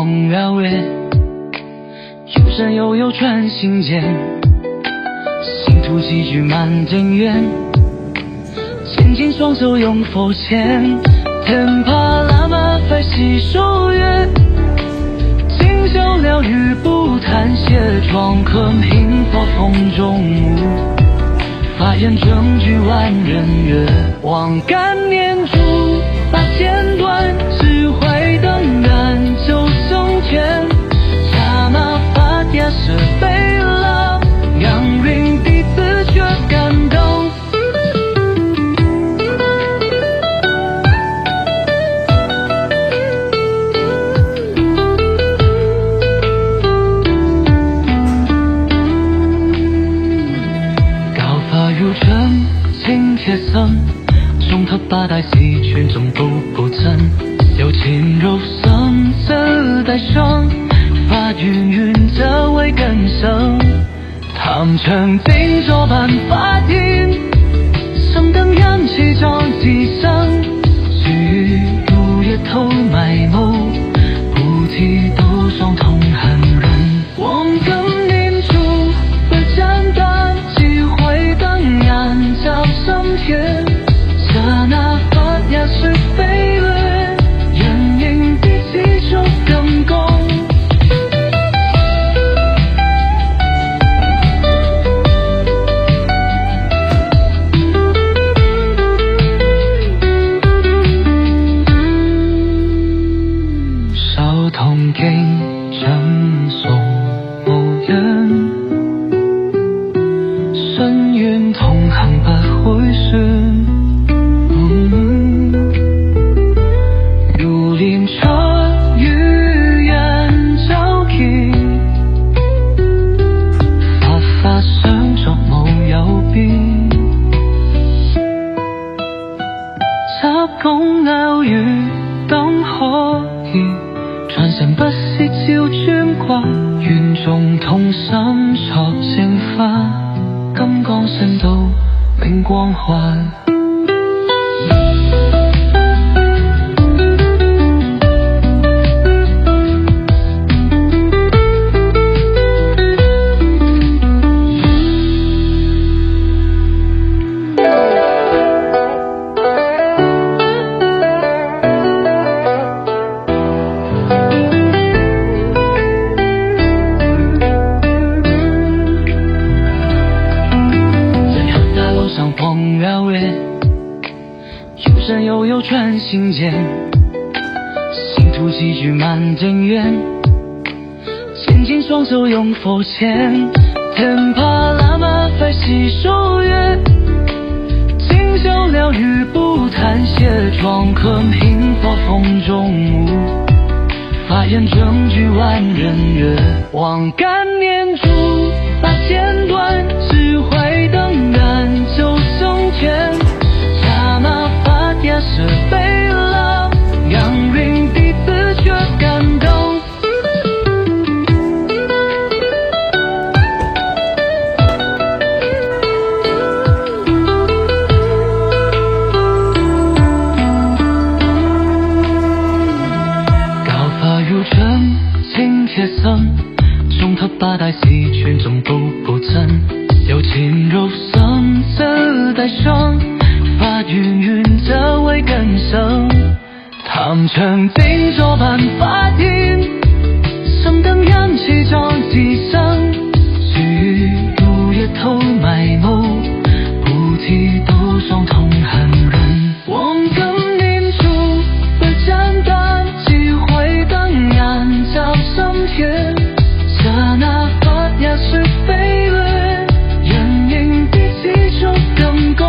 荒摇曳，有山又有穿心间，信徒齐聚满正院，牵紧双手拥佛前，天帕喇嘛phải洗手月，今宵疗愈不谈谢，壮客平佛风中舞，法眼正举万人乐，望干念珠8000段，智慧灯燃就升天，刹那法dia是悲了，让云弟子却感动。高发如尘，青铁僧，中特八代戏曲中不增，有情柔声自带声，法云云则为根生，唐城金手盘法庭，圣灯燃起照几生，须臾如夜头埋眸，菩提斗双同寒人，望曾念出不占单，机会灯燃照升天，刹那法dia是飞轮，人影第几首更共。少同經真誦無人，深願同行不會算。如連車與人交期，佛法相作無有變，執拱偶遇等可以，傳承不是照專掛，願眾同心作正法，金剛身度明光環。荒摇曳，有山又有穿心间，信徒齐聚满正院，牵紧双手拥佛前，天帕喇嘛phải洗手月，今宵疗愈不谈谢，壮客平佛风中舞，法眼正举万人乐，望干念珠8000段，智慧灯燃就升天，刹那法dia是悲了，让云弟子却感动。高发如尘，青铁僧，中特八代戏曲中不增，有情柔声自带声，法云云则为根生，唐城金手盘法庭，圣灯燃起照几生，须臾如夜头埋眸，菩提斗双同寒人，望曾念出不占单，机会灯燃照升天，刹那法dia是飞轮，人影第几首更共。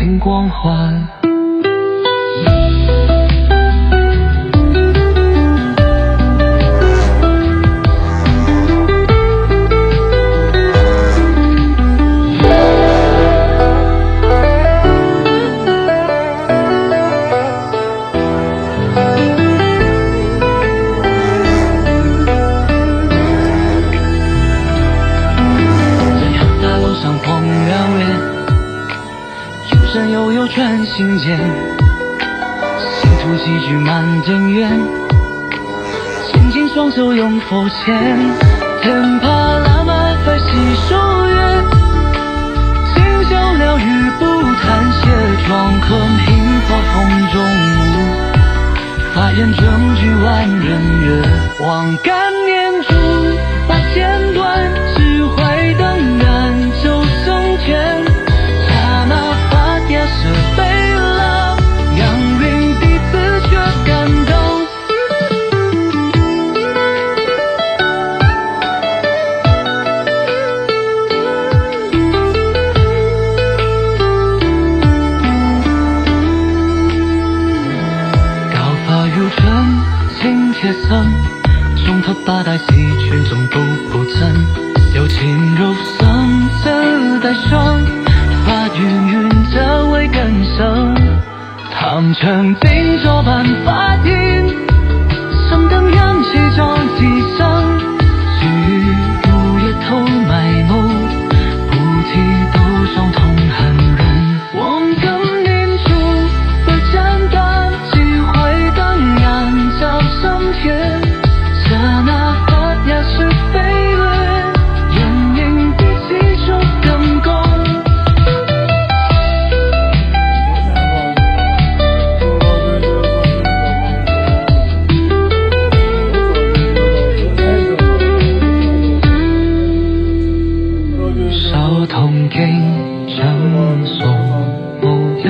明光環。悠悠转心间，信徒齐聚满庭院，紧紧双手拥佛前，天帕拉玛法喜受乐，今宵了雨不谈谢，壮客平发风中舞，法眼正聚万人乐，望干念珠把剑断，智慧灯燃就升天，是悲了，让云彼此却感动。高发如春，青铁僧，中头八代戏曲中步步增，有情柔声自带声。法云云则为更生，唐城金州般法庭，升灯燃气中几声，须臾入夜头埋眸，菩提斗上同寒人，望更念珠不间断，机会灯燃照升天，刹那法雅是飞轮，人影比起就更共。同經正所無人，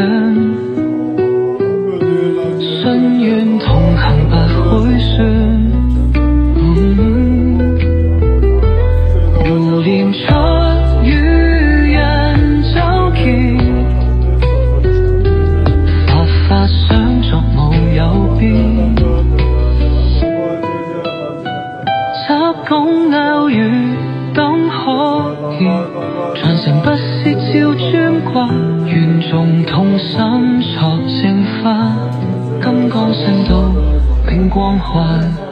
信願同行不會算。如念出於人周見，佛法相續無有變。執拱偶遇等可以。傳承不是照專掛，願眾同心作正法，金剛升到明光環。